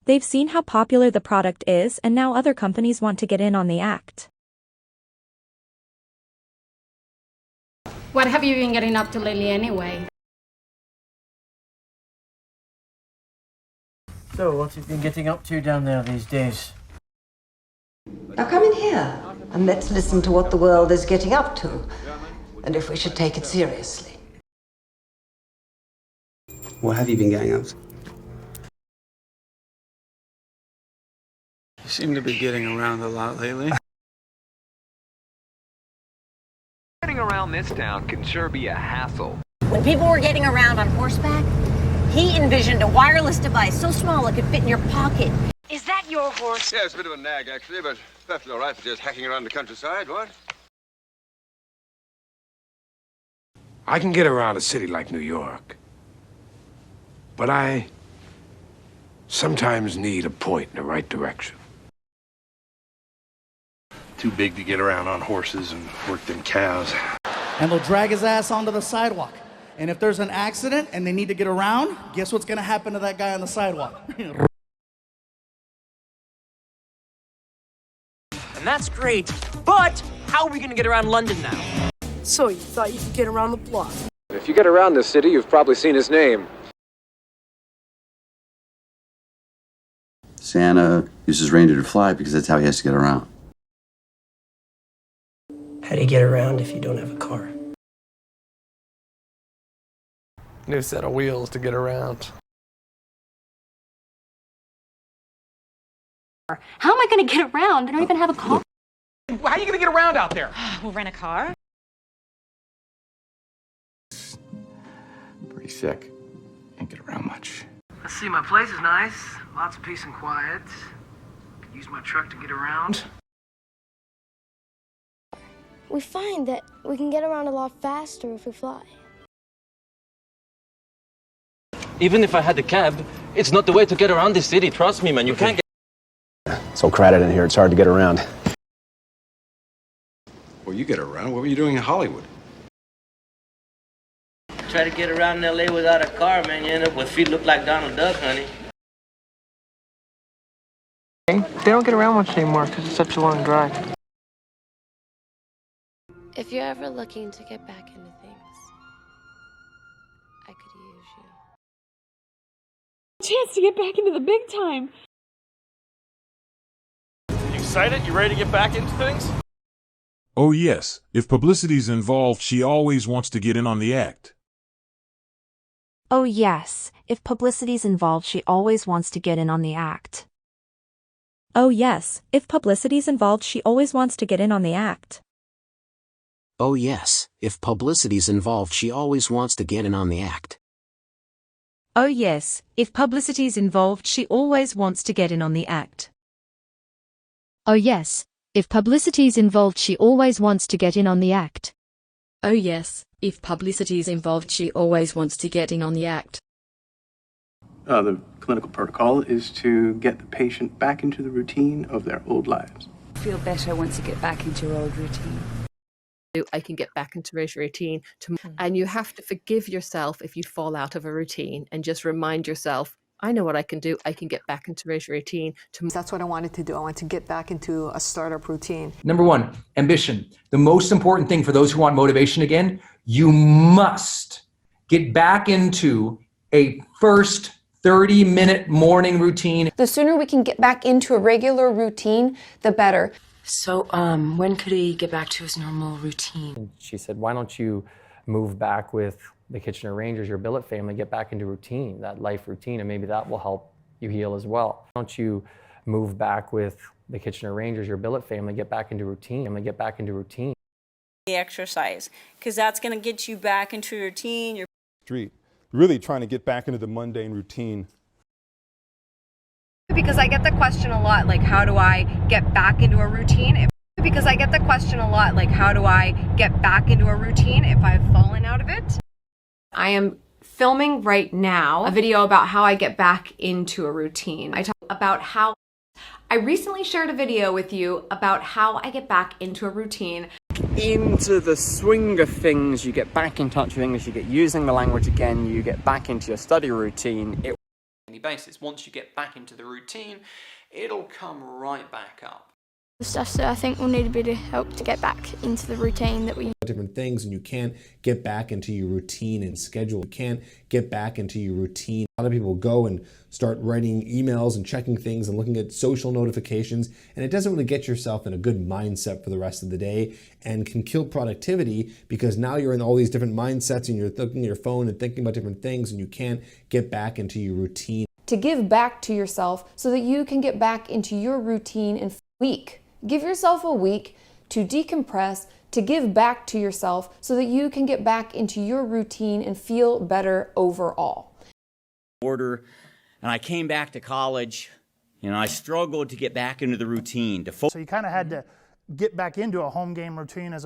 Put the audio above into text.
They've seen how popular the product is and now other companies want to get in on the act. What have you been getting up to lately anyway? So, what have you been getting up to down there these days? Now come in here and let's listen to what the world is getting up to, and if we should take it seriously. What have you been getting up to? You seem to be getting around a lot lately. Getting around this town can sure be a hassle. When people were getting around on horseback, he envisioned a wireless device so small it could fit in your pocket. Is that your horse? Yeah, it's a bit of a nag, actually, but perfectly all right for just hacking around the countryside, what? I can get around a city like New York, but I sometimes need a point in the right direction. Too big to get around on horses and work them cows. And they'll drag his ass onto the sidewalk. And if there's an accident and they need to get around, guess what's gonna happen to that guy on the sidewalk? And that's great, but how are we gonna get around London now? So you thought you could get around the block? If you get around this city, you've probably seen his name. Santa uses reindeer to fly because that's how he has to get around. How do you get around if you don't have a car? New set of wheels to get around. How am I going to get around? I don't even have a car. How are you gonna get around out there? We'll rent a car. Pretty sick. Can't get around much. Let's see, my place is nice. Lots of peace and quiet. Could use my truck to get around. We find that we can get around a lot faster if we fly. Even if I had a cab, it's not the way to get around this city. Trust me, man. You can't get... So crowded in here, it's hard to get around. Well, you get around. What were you doing in Hollywood? Try to get around LA without a car, man. You end up with feet look like Donald Duck, honey. They don't get around much anymore because it's such a long drive. If you're ever looking to get back into things, I could use you. Chance to get back into the big time. You excited? You ready to get back into things? Oh yes, if publicity's involved, she always wants to get in on the act. Oh yes, if publicity's involved, she always wants to get in on the act. Oh yes, if publicity's involved, she always wants to get in on the act. Oh yes, if publicity's involved, she always wants to get in on the act. Oh yes, if publicity's involved, she always wants to get in on the act. Oh yes, if publicity's involved, she always wants to get in on the act. Oh yes, if publicity's involved, she always wants to get in on the act. The clinical protocol is to get the patient back into the routine of their old lives. Feel better once you get back into your old routine. I can get back into a routine. And you have to forgive yourself if you fall out of a routine and just remind yourself, I know what I can do. I can get back into a routine. That's what I wanted to do. I wanted to get back into a startup routine. Number one, ambition. The most important thing for those who want motivation again, you must get back into a first 30-minute morning routine. The sooner we can get back into a regular routine, the better. So, when could he get back to his normal routine? She said, why don't you move back with the Kitchener Rangers, your billet family, get back into routine, that life routine, and maybe that will help you heal as well. Why don't you move back with the Kitchener Rangers, your billet family, get back into routine, and get back into routine. The exercise, because that's going to get you back into routine. You're really trying to get back into the mundane routine. Because I get the question a lot, like, how do I get back into a routine? Because I get the question a lot, like, how do I get back into a routine if I've fallen out of it? I am filming right now a video about how I get back into a routine. I talk about how I recently shared a video with you about how I get back into a routine. Into the swing of things, you get back in touch with English, you get using the language again, you get back into your study routine. basis. Once you get back into the routine, it'll come right back up. The stuff that I think will need a bit of help to get back into the routine that we different things, and you can't get back into your routine and schedule. You can't get back into your routine. A lot of people go and start writing emails and checking things and looking at social notifications, and it doesn't really get yourself in a good mindset for the rest of the day and can kill productivity, because now you're in all these different mindsets and you're looking at your phone and thinking about different things, and you can't get back into your routine. To give back to yourself so that you can get back into your routine in a week. Give yourself a week to decompress, to give back to yourself so that you can get back into your routine and feel better overall. And I came back to college, I struggled to get back into the routine. So you kind of had to get back into a home game routine as a